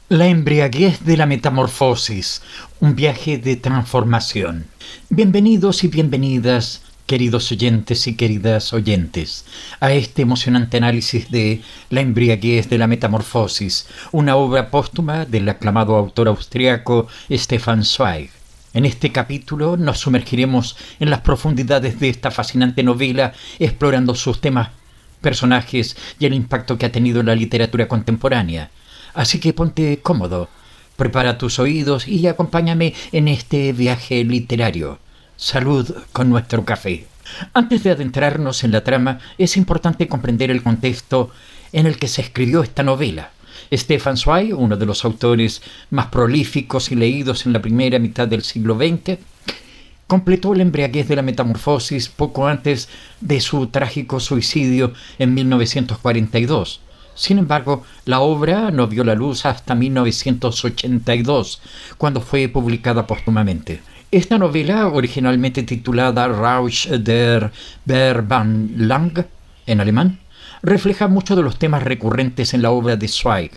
La embriaguez de la metamorfosis, un viaje de transformación. Bienvenidos y bienvenidas, queridos oyentes y queridas oyentes, a este emocionante análisis de La embriaguez de la metamorfosis, una obra póstuma del aclamado autor austriaco Stefan Zweig. En este capítulo nos sumergiremos en las profundidades de esta fascinante novela, explorando sus temas, personajes y el impacto que ha tenido en la literatura contemporánea. Así que ponte cómodo, prepara tus oídos y acompáñame en este viaje literario. Salud con nuestro café. Antes de adentrarnos en la trama, es importante comprender el contexto en el que se escribió esta novela. Stefan Zweig, uno de los autores más prolíficos y leídos en la primera mitad del siglo XX, completó La embriaguez de la metamorfosis poco antes de su trágico suicidio en 1942. Sin embargo, la obra no vio la luz hasta 1982, cuando fue publicada póstumamente. Esta novela, originalmente titulada Rausch der Verwandlung en alemán, refleja muchos de los temas recurrentes en la obra de Zweig: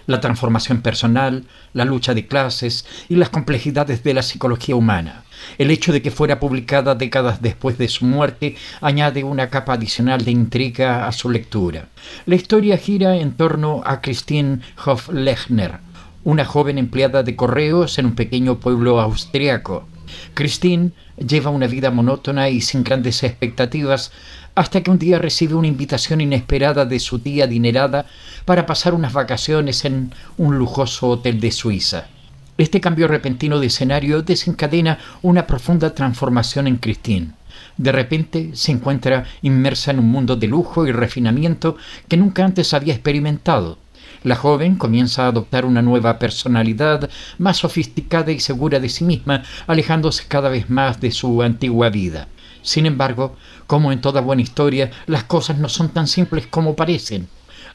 la transformación personal, la lucha de clases y las complejidades de la psicología humana. El hecho de que fuera publicada décadas después de su muerte añade una capa adicional de intriga a su lectura. La historia gira en torno a Christine Hoflechner, una joven empleada de correos en un pequeño pueblo austriaco. Christine lleva una vida monótona y sin grandes expectativas hasta que un día recibe una invitación inesperada de su tía adinerada para pasar unas vacaciones en un lujoso hotel de Suiza. Este cambio repentino de escenario desencadena una profunda transformación en Christine. De repente se encuentra inmersa en un mundo de lujo y refinamiento que nunca antes había experimentado. La joven comienza a adoptar una nueva personalidad, más sofisticada y segura de sí misma, alejándose cada vez más de su antigua vida. Sin embargo, como en toda buena historia, las cosas no son tan simples como parecen.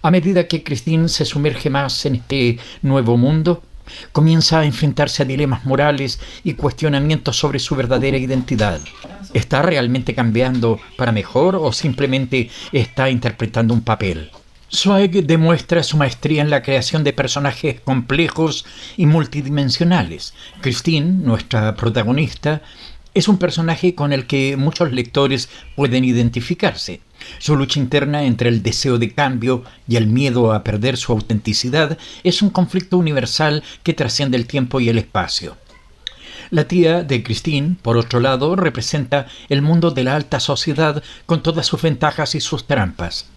A medida que Christine se sumerge más en este nuevo mundo, comienza a enfrentarse a dilemas morales y cuestionamientos sobre su verdadera identidad. ¿Está realmente cambiando para mejor o simplemente está interpretando un papel? Zweig demuestra su maestría en la creación de personajes complejos y multidimensionales. Christine, nuestra protagonista, es un personaje con el que muchos lectores pueden identificarse. Su lucha interna entre el deseo de cambio y el miedo a perder su autenticidad es un conflicto universal que trasciende el tiempo y el espacio. La tía de Christine, por otro lado, representa el mundo de la alta sociedad con todas sus ventajas y sus trampas.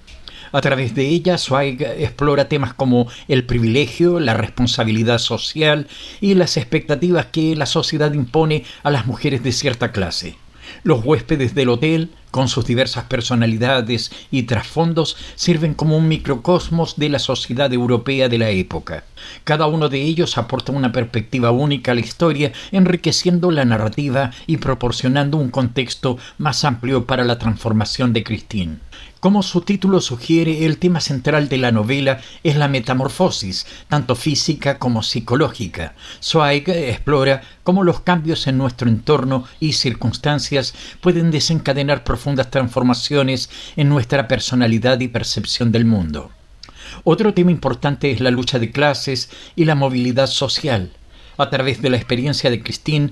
A través de ella, Zweig explora temas como el privilegio, la responsabilidad social y las expectativas que la sociedad impone a las mujeres de cierta clase. Los huéspedes del hotel, con sus diversas personalidades y trasfondos, sirven como un microcosmos de la sociedad europea de la época. Cada uno de ellos aporta una perspectiva única a la historia, enriqueciendo la narrativa y proporcionando un contexto más amplio para la transformación de Christine. Como su título sugiere, el tema central de la novela es la metamorfosis, tanto física como psicológica. Zweig explora cómo los cambios en nuestro entorno y circunstancias pueden desencadenar profundas transformaciones en nuestra personalidad y percepción del mundo. Otro tema importante es la lucha de clases y la movilidad social. A través de la experiencia de Christine,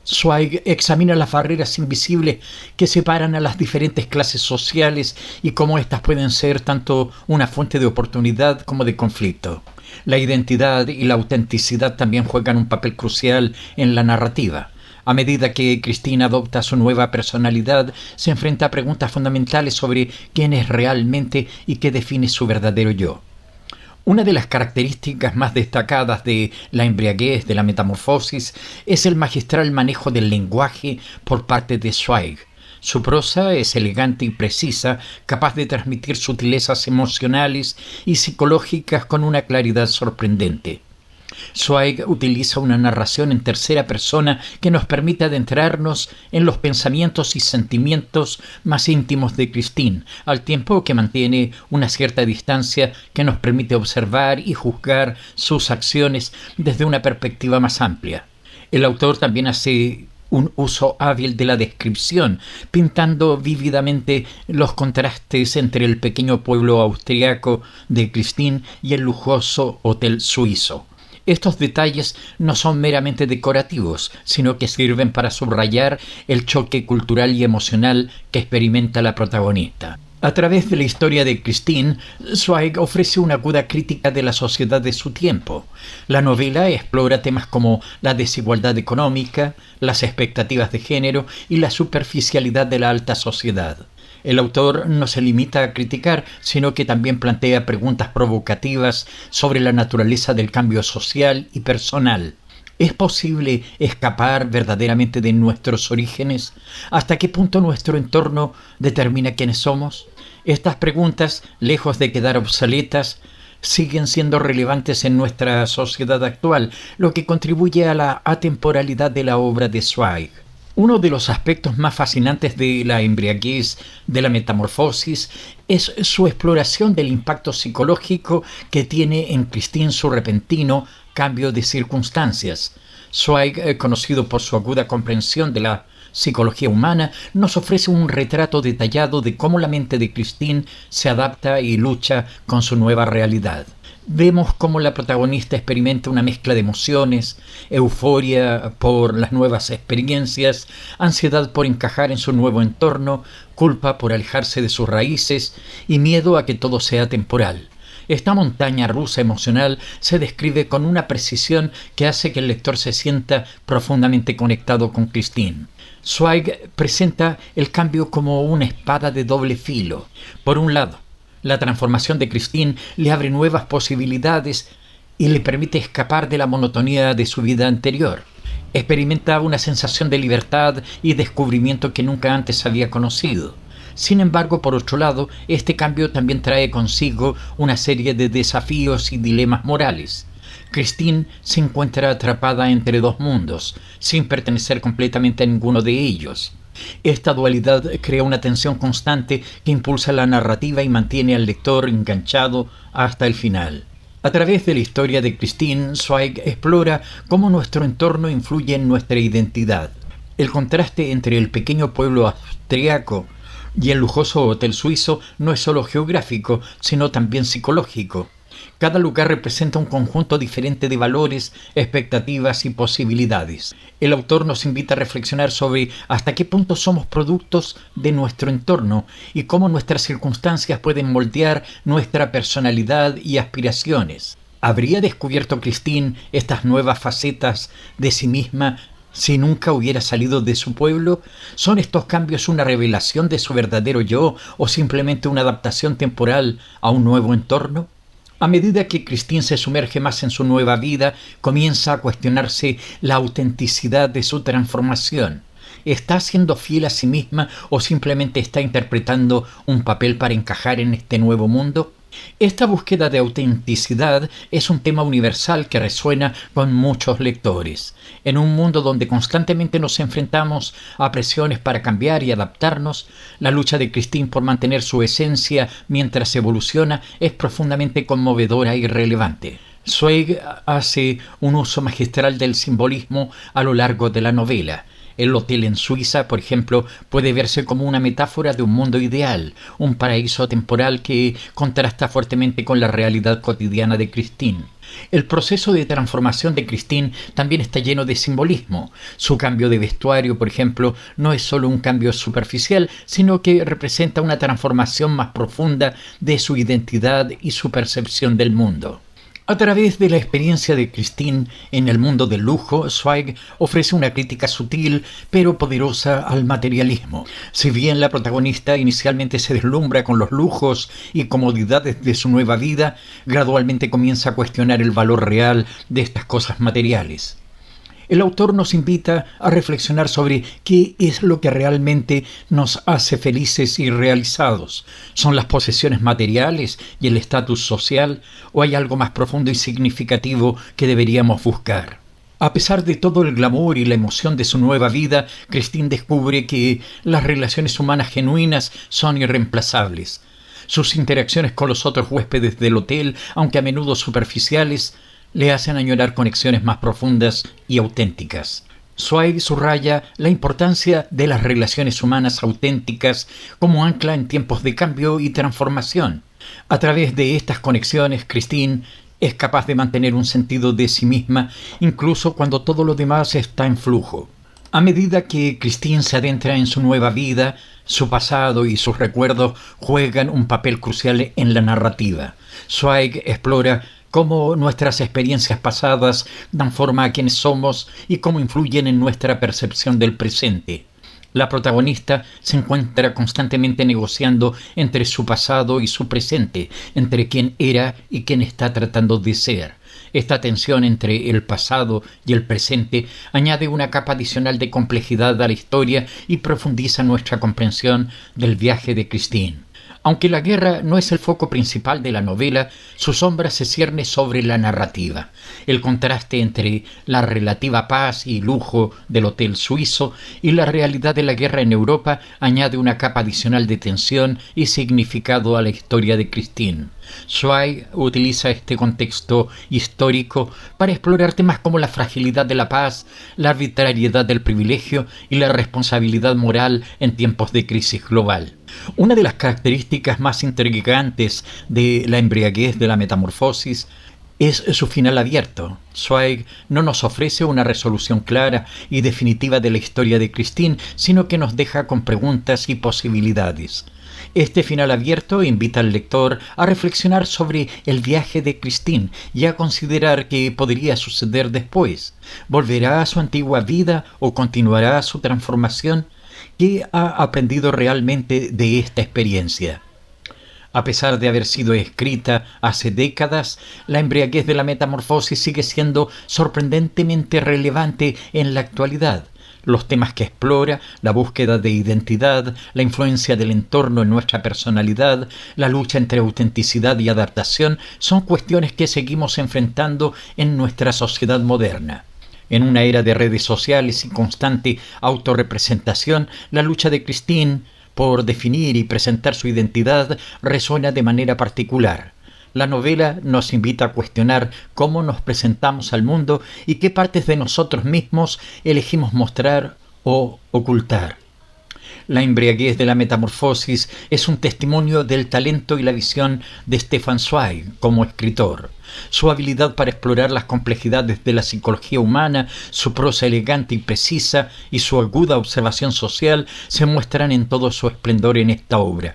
Zweig examina las barreras invisibles que separan a las diferentes clases sociales y cómo éstas pueden ser tanto una fuente de oportunidad como de conflicto. La identidad y la autenticidad también juegan un papel crucial en la narrativa. A medida que Christine adopta su nueva personalidad, se enfrenta a preguntas fundamentales sobre quién es realmente y qué define su verdadero yo. Una de las características más destacadas de La embriaguez de la metamorfosis es el magistral manejo del lenguaje por parte de Zweig. Su prosa es elegante y precisa, capaz de transmitir sutilezas emocionales y psicológicas con una claridad sorprendente. Zweig utiliza una narración en tercera persona que nos permite adentrarnos en los pensamientos y sentimientos más íntimos de Christine, al tiempo que mantiene una cierta distancia que nos permite observar y juzgar sus acciones desde una perspectiva más amplia. El autor también hace un uso hábil de la descripción, pintando vívidamente los contrastes entre el pequeño pueblo austriaco de Christine y el lujoso hotel suizo. Estos detalles no son meramente decorativos, sino que sirven para subrayar el choque cultural y emocional que experimenta la protagonista. A través de la historia de Christine, Zweig ofrece una aguda crítica de la sociedad de su tiempo. La novela explora temas como la desigualdad económica, las expectativas de género y la superficialidad de la alta sociedad. El autor no se limita a criticar, sino que también plantea preguntas provocativas sobre la naturaleza del cambio social y personal. ¿Es posible escapar verdaderamente de nuestros orígenes? ¿Hasta qué punto nuestro entorno determina quiénes somos? Estas preguntas, lejos de quedar obsoletas, siguen siendo relevantes en nuestra sociedad actual, lo que contribuye a la atemporalidad de la obra de Zweig. Uno de los aspectos más fascinantes de la embriaguez de la metamorfosis es su exploración del impacto psicológico que tiene en Christine su repentino cambio de circunstancias. Zweig, conocido por su aguda comprensión de la psicología humana, nos ofrece un retrato detallado de cómo la mente de Christine se adapta y lucha con su nueva realidad. Vemos cómo la protagonista experimenta una mezcla de emociones, euforia por las nuevas experiencias, ansiedad por encajar en su nuevo entorno, culpa por alejarse de sus raíces y miedo a que todo sea temporal. Esta montaña rusa emocional se describe con una precisión que hace que el lector se sienta profundamente conectado con Christine. Zweig presenta el cambio como una espada de doble filo. Por un lado, la transformación de Christine le abre nuevas posibilidades y le permite escapar de la monotonía de su vida anterior. Experimenta una sensación de libertad y descubrimiento que nunca antes había conocido. Sin embargo, por otro lado, este cambio también trae consigo una serie de desafíos y dilemas morales. Christine se encuentra atrapada entre dos mundos, sin pertenecer completamente a ninguno de ellos. Esta dualidad crea una tensión constante que impulsa la narrativa y mantiene al lector enganchado hasta el final. A través de la historia de Christine, Zweig explora cómo nuestro entorno influye en nuestra identidad. El contraste entre el pequeño pueblo austriaco y el lujoso hotel suizo no es solo geográfico, sino también psicológico. Cada lugar representa un conjunto diferente de valores, expectativas y posibilidades. El autor nos invita a reflexionar sobre hasta qué punto somos productos de nuestro entorno y cómo nuestras circunstancias pueden moldear nuestra personalidad y aspiraciones. ¿Habría descubierto Christine estas nuevas facetas de sí misma si nunca hubiera salido de su pueblo? ¿Son estos cambios una revelación de su verdadero yo o simplemente una adaptación temporal a un nuevo entorno? A medida que Christine se sumerge más en su nueva vida, comienza a cuestionarse la autenticidad de su transformación. ¿Está siendo fiel a sí misma o simplemente está interpretando un papel para encajar en este nuevo mundo? Esta búsqueda de autenticidad es un tema universal que resuena con muchos lectores. En un mundo donde constantemente nos enfrentamos a presiones para cambiar y adaptarnos, la lucha de Christine por mantener su esencia mientras evoluciona es profundamente conmovedora y relevante. Zweig hace un uso magistral del simbolismo a lo largo de la novela. El hotel en Suiza, por ejemplo, puede verse como una metáfora de un mundo ideal, un paraíso temporal que contrasta fuertemente con la realidad cotidiana de Christine. El proceso de transformación de Christine también está lleno de simbolismo. Su cambio de vestuario, por ejemplo, no es solo un cambio superficial, sino que representa una transformación más profunda de su identidad y su percepción del mundo. A través de la experiencia de Christine en el mundo del lujo, Zweig ofrece una crítica sutil pero poderosa al materialismo. Si bien la protagonista inicialmente se deslumbra con los lujos y comodidades de su nueva vida, gradualmente comienza a cuestionar el valor real de estas cosas materiales. El autor nos invita a reflexionar sobre qué es lo que realmente nos hace felices y realizados. ¿Son las posesiones materiales y el estatus social o hay algo más profundo y significativo que deberíamos buscar? A pesar de todo el glamour y la emoción de su nueva vida, Christine descubre que las relaciones humanas genuinas son irreemplazables. Sus interacciones con los otros huéspedes del hotel, aunque a menudo superficiales, le hacen añorar conexiones más profundas y auténticas. Zweig subraya la importancia de las relaciones humanas auténticas como ancla en tiempos de cambio y transformación. A través de estas conexiones, Christine Es capaz de mantener un sentido de sí misma incluso cuando todo lo demás está en flujo. A medida que Christine se adentra en su nueva vida, su pasado y sus recuerdos juegan un papel crucial en la narrativa. Zweig explora cómo nuestras experiencias pasadas dan forma a quienes somos y cómo influyen en nuestra percepción del presente. La protagonista se encuentra constantemente negociando entre su pasado y su presente, entre quien era y quien está tratando de ser. Esta tensión entre el pasado y el presente añade una capa adicional de complejidad a la historia y profundiza nuestra comprensión del viaje de Christine. Aunque la guerra no es el foco principal de la novela, su sombra se cierne sobre la narrativa. El contraste entre la relativa paz y lujo del hotel suizo y la realidad de la guerra en Europa añade una capa adicional de tensión y significado a la historia de Christine. Zweig utiliza este contexto histórico para explorar temas como la fragilidad de la paz, la arbitrariedad del privilegio y la responsabilidad moral en tiempos de crisis global. Una de las características más intrigantes de La embriaguez de la metamorfosis es su final abierto. Zweig no nos ofrece una resolución clara y definitiva de la historia de Christine, sino que nos deja con preguntas y posibilidades. Este final abierto invita al lector a reflexionar sobre el viaje de Christine y a considerar qué podría suceder después. ¿Volverá a su antigua vida o continuará su transformación? ¿Qué ha aprendido realmente de esta experiencia? A pesar de haber sido escrita hace décadas, La embriaguez de la metamorfosis sigue siendo sorprendentemente relevante en la actualidad. Los temas que explora, la búsqueda de identidad, la influencia del entorno en nuestra personalidad, la lucha entre autenticidad y adaptación, son cuestiones que seguimos enfrentando en nuestra sociedad moderna. En una era de redes sociales y constante autorrepresentación, la lucha de Christine por definir y presentar su identidad resuena de manera particular. La novela nos invita a cuestionar cómo nos presentamos al mundo y qué partes de nosotros mismos elegimos mostrar o ocultar. La embriaguez de la metamorfosis es un testimonio del talento y la visión de Stefan Zweig como escritor. Su habilidad para explorar las complejidades de la psicología humana, su prosa elegante y precisa y su aguda observación social se muestran en todo su esplendor en esta obra.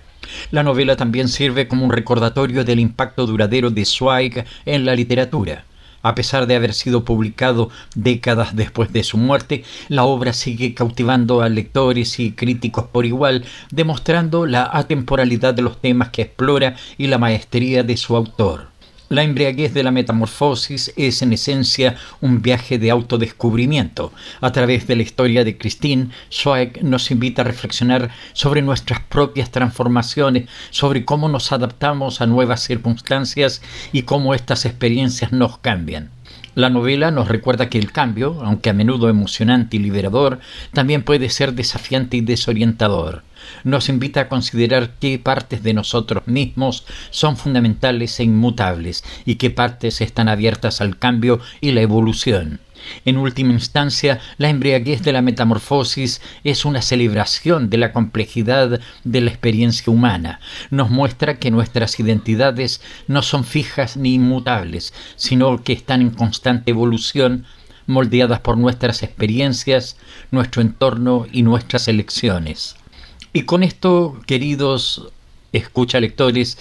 La novela también sirve como un recordatorio del impacto duradero de Zweig en la literatura. A pesar de haber sido publicado décadas después de su muerte, la obra sigue cautivando a lectores y críticos por igual, demostrando la atemporalidad de los temas que explora y la maestría de su autor. La embriaguez de la metamorfosis es en esencia un viaje de autodescubrimiento. A través de la historia de Christine, Zweig nos invita a reflexionar sobre nuestras propias transformaciones, sobre cómo nos adaptamos a nuevas circunstancias y cómo estas experiencias nos cambian. La novela nos recuerda que el cambio, aunque a menudo emocionante y liberador, también puede ser desafiante y desorientador. Nos invita a considerar qué partes de nosotros mismos son fundamentales e inmutables y qué partes están abiertas al cambio y la evolución. En última instancia, La embriaguez de la metamorfosis es una celebración de la complejidad de la experiencia humana. Nos muestra que nuestras identidades no son fijas ni inmutables, sino que están en constante evolución, moldeadas por nuestras experiencias, nuestro entorno y nuestras elecciones. Y con esto, queridos escuchalectores,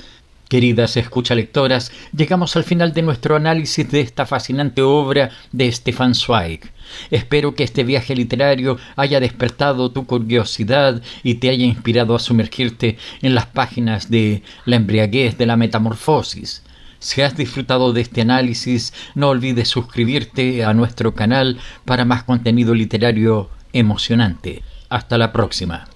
queridas escuchalectoras, llegamos al final de nuestro análisis de esta fascinante obra de Stefan Zweig. Espero que este viaje literario haya despertado tu curiosidad y te haya inspirado a sumergirte en las páginas de La embriaguez de la metamorfosis. Si has disfrutado de este análisis, no olvides suscribirte a nuestro canal para más contenido literario emocionante. Hasta la próxima.